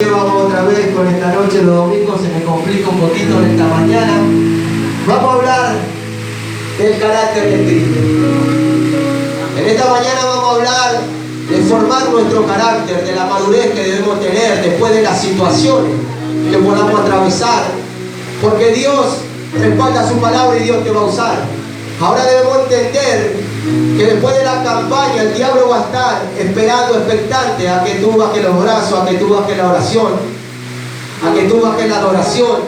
noche, vamos otra vez con esta noche. Los domingos se me complica un poquito en esta mañana. Vamos a hablar del carácter de Cristo. En esta mañana vamos a hablar de formar nuestro carácter, de la madurez que debemos tener después de las situaciones que podamos atravesar. Porque Dios respalda su palabra y Dios te va a usar. Ahora debemos entender que después de la campaña el diablo va a estar esperando, expectante a que tú bajes los brazos, a que tú bajes la oración, a que tú bajes la adoración.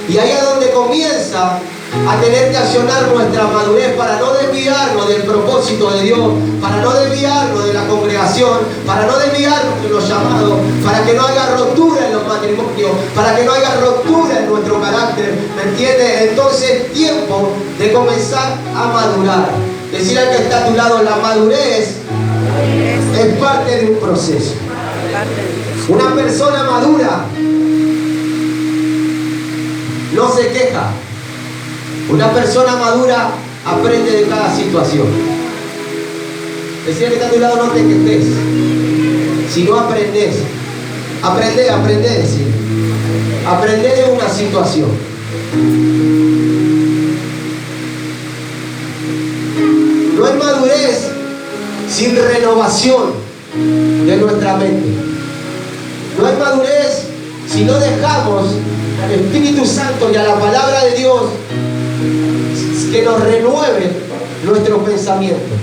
Y ahí es donde comienza a tener que accionar nuestra madurez para no desviarnos del propósito de Dios, para no desviarnos de la congregación, para no desviarnos de los llamados, para que no haya rotura en los matrimonios, para que no haya rotura en nuestro carácter, ¿me entiendes? Entonces es tiempo de comenzar a madurar. Decir al que está a tu lado, la madurez es parte de un proceso. Una persona madura no se queja. Una persona madura aprende de cada situación. Decir al que está a tu lado, no te quejes. Si no aprendes, aprende, decir. Aprende de una situación. No hay madurez sin renovación de nuestra mente. No hay madurez si no dejamos al Espíritu Santo y a la palabra de Dios que nos renueve nuestro pensamiento.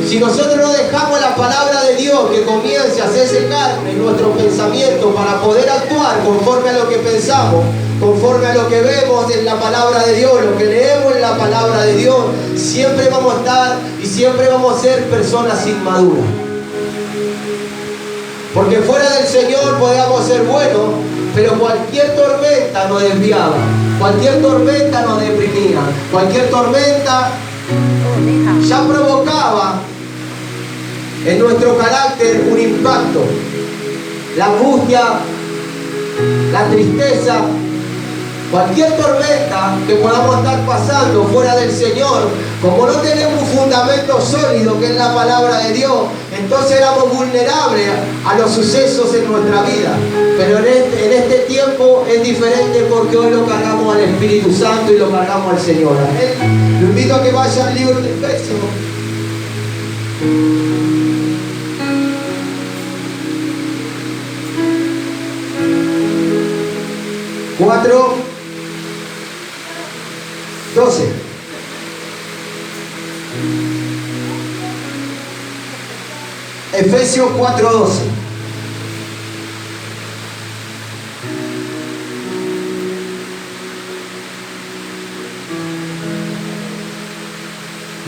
Si nosotros no dejamos la palabra de Dios que comience a hacerse carne en nuestro pensamiento para poder actuar conforme a lo que pensamos, conforme a lo que vemos en la palabra de Dios, lo que leemos en la palabra de Dios, siempre vamos a estar y siempre vamos a ser personas inmaduras. Porque fuera del Señor podemos ser buenos, pero cualquier tormenta nos desviaba, cualquier tormenta nos deprimía, cualquier tormenta ya provocaba en nuestro carácter un impacto. La angustia, la tristeza, cualquier tormenta que podamos estar pasando fuera del Señor, como no tenemos un fundamento sólido que es la palabra de Dios, entonces éramos vulnerables a los sucesos en nuestra vida. Pero en este tiempo es diferente porque hoy lo cargamos al Espíritu Santo y lo cargamos al Señor. Lo invito a que vaya al libro de Efesios. Cuatro 12. Efesios 4:12.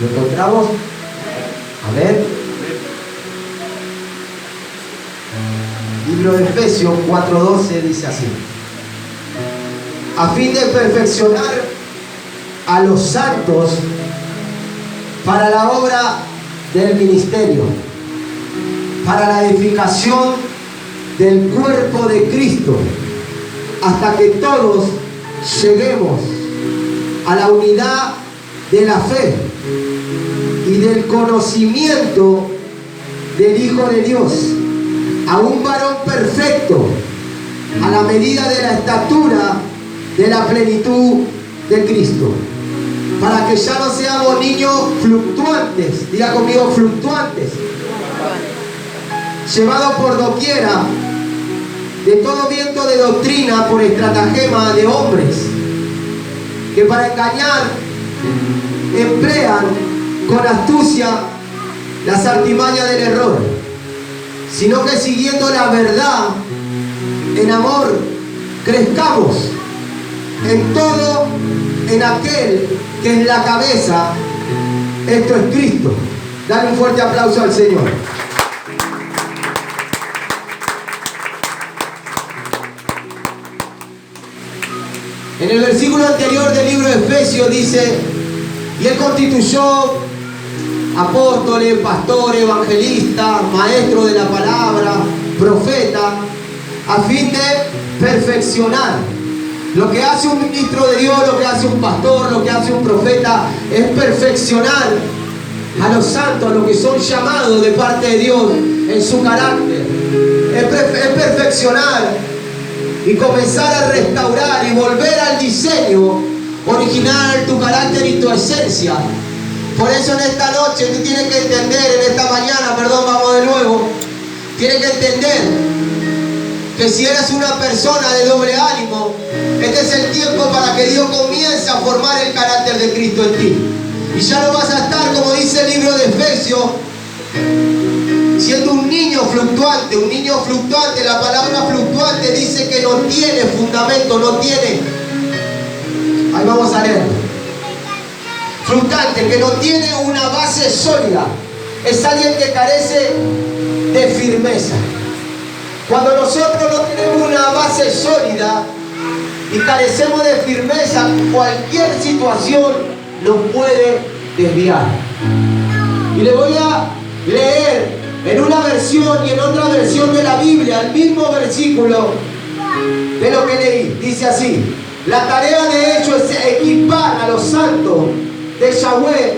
¿Lo encontramos? Amén. Libro de Efesios 4:12 dice así: a fin de perfeccionar a los santos para la obra del ministerio, para la edificación del cuerpo de Cristo, hasta que todos lleguemos a la unidad de la fe y del conocimiento del Hijo de Dios, a un varón perfecto, a la medida de la estatura de la plenitud de Cristo, para que ya no seamos niños fluctuantes, diga conmigo, fluctuantes, llevados por doquiera de todo viento de doctrina por estratagema de hombres, que para engañar emplean con astucia las artimañas del error, sino que siguiendo la verdad en amor crezcamos en todo en aquel que es la cabeza, esto es Cristo. Dale un fuerte aplauso al Señor. En el versículo anterior del libro de Efesios dice: y Él constituyó apóstoles, pastores, evangelistas, maestros de la palabra, profetas, a fin de perfeccionar. Lo que hace un ministro de Dios, lo que hace un pastor, lo que hace un profeta, es perfeccionar a los santos, a los que son llamados de parte de Dios en su carácter, es perfeccionar y comenzar a restaurar y volver al diseño original, tu carácter y tu esencia. Por eso en esta noche tú tienes que entender, en esta mañana, perdón, vamos de nuevo, tienes que entender que si eres una persona de doble ánimo, este es el tiempo para que Dios comience a formar el carácter de Cristo en ti. Y ya no vas a estar, como dice el libro de Efesios, siendo un niño fluctuante. Un niño fluctuante, la palabra fluctuante dice que no tiene fundamento, no tiene. Ahí vamos a leer. Fluctuante, que no tiene una base sólida. Es alguien que carece de firmeza. Cuando nosotros no tenemos una base sólida y carecemos de firmeza, cualquier situación nos puede desviar. Y le voy a leer en una versión y en otra versión de la Biblia el mismo versículo de lo que leí. Dice así: la tarea de hecho es equipar a los santos de Yahweh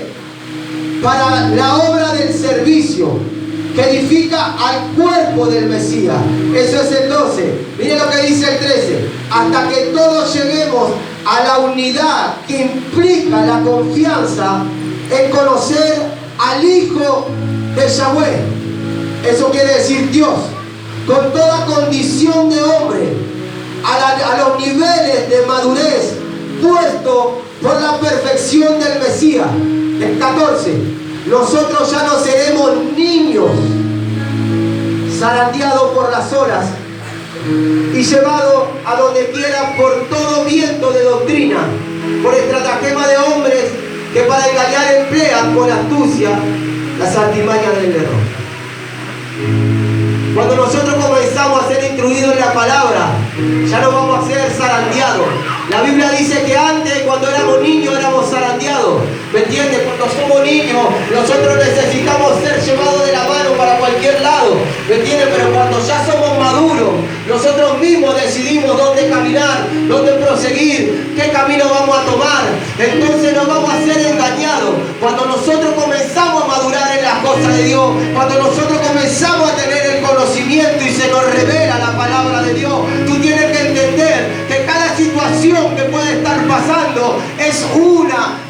para la obra del servicio que edifica al cuerpo del Mesías. Eso es el 12. Miren lo que dice el 13. Hasta que todos lleguemos a la unidad que implica la confianza en conocer al Hijo de Yahweh. Eso quiere decir Dios. Con toda condición de hombre, a los niveles de madurez puesto por la perfección del Mesías. El 14. Nosotros ya no seremos niños zarandeados por las olas y llevados a donde quiera por todo viento de doctrina, por estratagema de hombres que para engañar emplean con astucia las artimañas del error. Cuando nosotros comenzamos a ser instruidos en la palabra, ya no vamos a ser zarandeados. La Biblia dice que antes, cuando éramos niños, éramos zarandeados. ¿Me entiendes? Cuando somos niños, nosotros necesitamos ser llevados de la mano para cualquier lado. ¿Me entiendes? Pero cuando ya somos maduros, nosotros mismos decidimos dónde caminar, dónde proseguir, qué camino vamos a tomar. Entonces no vamos a ser engañados. Cuando nosotros comenzamos a madurar en las cosas de Dios, cuando nosotros comenzamos a tener el conocimiento y se nos revela la palabra de Dios, tú tienes que entender que cada situación que puede estar pasando es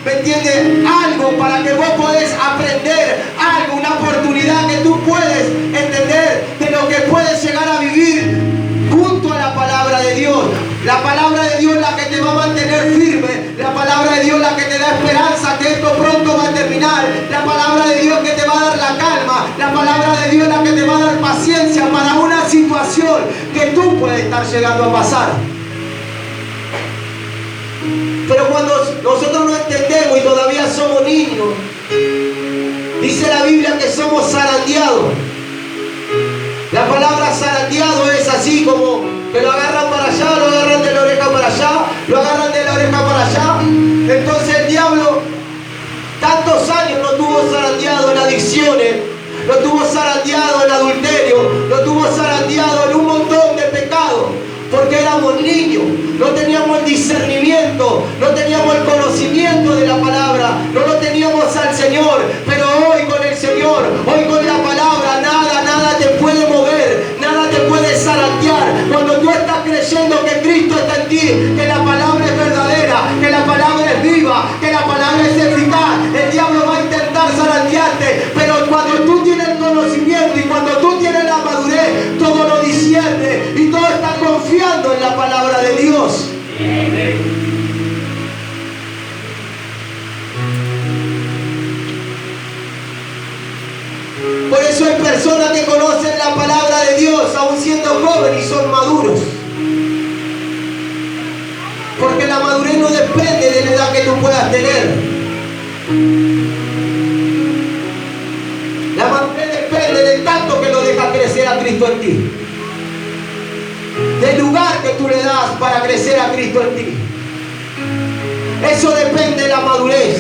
¿me entiendes? Algo para que vos podés aprender algo, una oportunidad que tú puedes entender de lo que puedes llegar a vivir junto a la palabra de Dios. La palabra de Dios es la que te va a mantener firme. La palabra de Dios es la que te da esperanza que esto pronto va a terminar. La palabra de Dios que te va a dar la calma. La palabra de Dios es la que te va a dar paciencia para una situación que tú puedes estar llegando a pasar. Pero cuando nosotros no entendemos y todavía somos niños, dice la Biblia que somos zarandeados. La palabra zarandeado es así como que lo agarran para allá, lo agarran de la oreja para allá, lo agarran de la oreja para allá. Entonces el diablo tantos años no tuvo zarandeado en adicciones, no tuvo zarandeado en adulterio, no tuvo zarandeado en un montón de pecados. Porque éramos niños, no teníamos el discernimiento, no teníamos el conocimiento de la palabra, no lo teníamos al Señor. Pero hoy con el Señor, hoy con la palabra, nada te puede mover, nada te puede zarandear. Cuando tú estás creyendo que Cristo está en ti, que la palabra es verdadera, que la palabra es viva, que la palabra es eficaz, el diablo va a intentar zarandearte. Pero cuando tú tienes el conocimiento y cuando tú tienes la madurez, todo lo discierne y todo está confiando en la palabra de Dios. Por eso hay personas que conocen la palabra de Dios aún siendo jóvenes y son maduros. Porque la madurez no depende de la edad que tú puedas tener. La madurez depende del tanto que lo dejas crecer a Cristo en ti. Del lugar que tú le das para crecer a Cristo en ti. Eso depende de la madurez.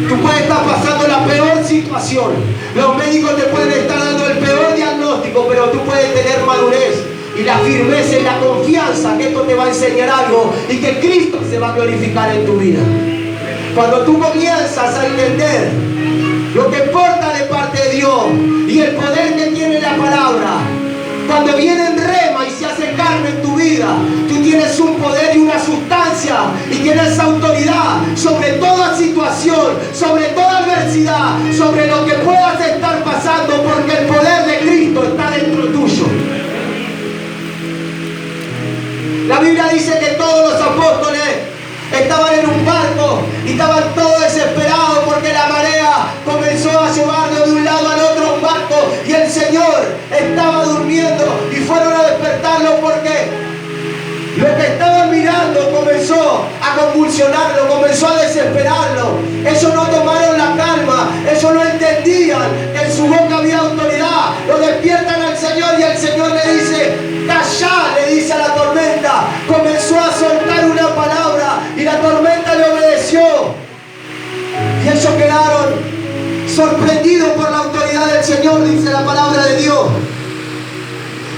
Tú puedes estar pasando la peor situación. Los médicos te pueden estar dando el peor diagnóstico, pero tú puedes tener madurez y la firmeza y la confianza que esto te va a enseñar algo y que Cristo se va a glorificar en tu vida. Cuando tú comienzas a entender lo que importa de parte de Dios y el poder que tiene la palabra. Cuando viene en rema y se hace carne en tu vida, tú tienes un poder y una sustancia y tienes autoridad sobre toda situación, sobre toda adversidad, sobre lo que puedas estar pasando, porque el poder de Cristo está dentro tuyo. La Biblia dice que todos los apóstoles estaban en un barco y estaban todos desesperados porque la marea comenzó a llevarlo de un lado al otro un barco y el Señor estaba durmiendo y fueron a despertarlo porque lo que estaban mirando comenzó a convulsionarlo, comenzó a desesperarlo. Ellos no tomaron la calma, ellos no entendían que en su boca había autoridad. Lo despiertan al Señor y el Señor le dice: callá, le dice a la tormenta. Comenzó a soltar una palabra y la tormenta le obedeció. Y ellos quedaron sorprendidos por la autoridad del Señor, dice la palabra de Dios.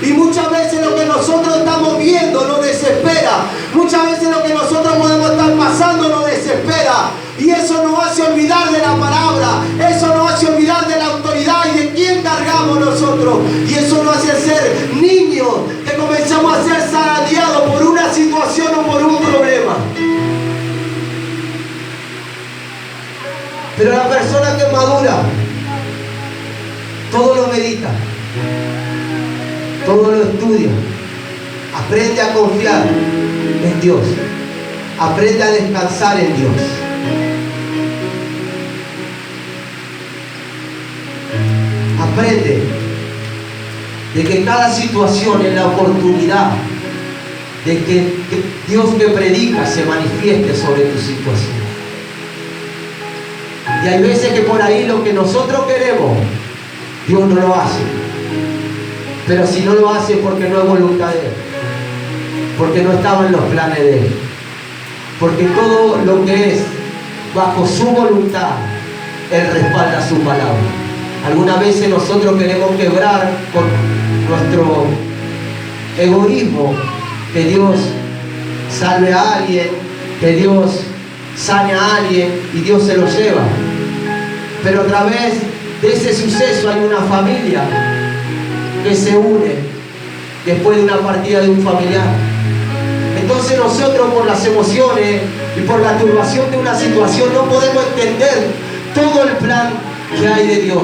Y muchas veces lo que nosotros estamos viendo nos desespera. Muchas veces lo que nosotros podemos estar pasando nos desespera. Y eso nos hace olvidar de la palabra. Eso nos hace olvidar de la autoridad y de quién cargamos nosotros. Y eso nos hace ser niños que comenzamos a ser zarandeados por una situación o por un problema. Pero la persona que madura, todo lo medita, todo lo estudia, aprende a confiar en Dios, aprende a descansar en Dios. Aprende de que cada situación es la oportunidad de que Dios que predica se manifieste sobre tu situación. Y hay veces que por ahí lo que nosotros queremos, Dios no lo hace. Pero si no lo hace, porque no es voluntad de Él, porque no estaba en los planes de Él, porque todo lo que es bajo su voluntad, Él respalda su palabra. Algunas veces nosotros queremos quebrar con nuestro egoísmo, que Dios salve a alguien, que Dios sane a alguien y Dios se lo lleva. Pero a través de ese suceso hay una familia que se une después de una partida de un familiar. Entonces nosotros, por las emociones y por la turbación de una situación, no podemos entender todo el plan que hay de Dios.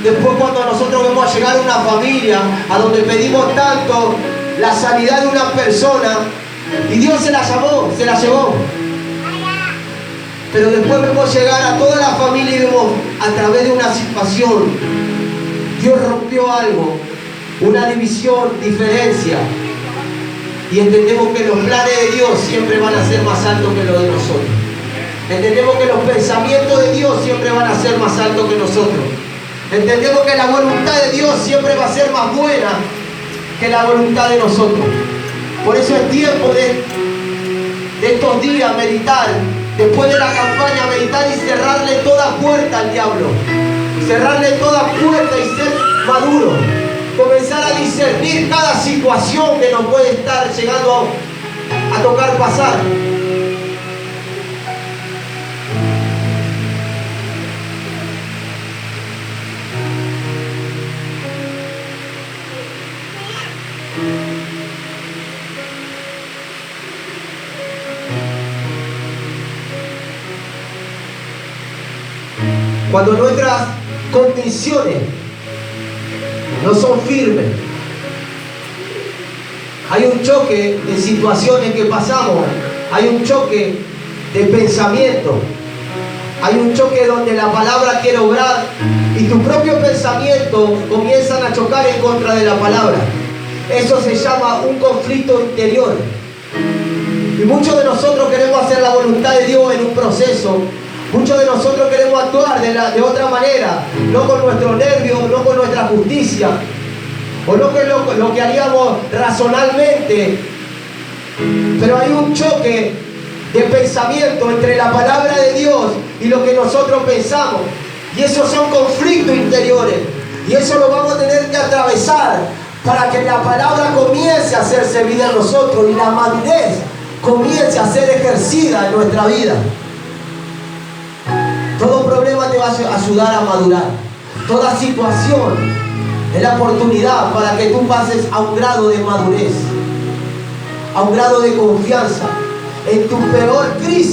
Después, cuando nosotros vemos llegar a una familia a donde pedimos tanto la sanidad de una persona y Dios se la llevó. Pero después vemos llegar a toda la familia y vemos a través de una situación, Dios rompió algo, una división, diferencia. Y entendemos que los planes de Dios siempre van a ser más altos que los de nosotros. Entendemos que los pensamientos de Dios siempre van a ser más altos que nosotros. Entendemos que la voluntad de Dios siempre va a ser más buena que la voluntad de nosotros. Por eso es tiempo de estos días meditar, después de la campaña, meditar y cerrarle toda puerta al diablo. Cerrarle toda puerta y ser maduro. Comenzar a discernir cada situación que nos puede estar llegando a tocar pasar. Cuando nuestras convicciones no son firmes, hay un choque en situaciones que pasamos, hay un choque de pensamiento, hay un choque donde la palabra quiere obrar y tu propio pensamiento comienzan a chocar en contra de la palabra. Eso se llama un conflicto interior. Y muchos de nosotros queremos hacer la voluntad de Dios en un proceso. Muchos de nosotros queremos actuar de otra manera, no con nuestros nervios, no con nuestra justicia, o no con lo que haríamos razonalmente. Pero hay un choque de pensamiento entre la palabra de Dios y lo que nosotros pensamos. Y esos son conflictos interiores. Y eso lo vamos a tener que atravesar para que la palabra comience a hacerse vida en nosotros y la madurez comience a ser ejercida en nuestra vida. Todo problema te va a ayudar a madurar. Toda situación es la oportunidad para que tú pases a un grado de madurez, a un grado de confianza. En tu peor crisis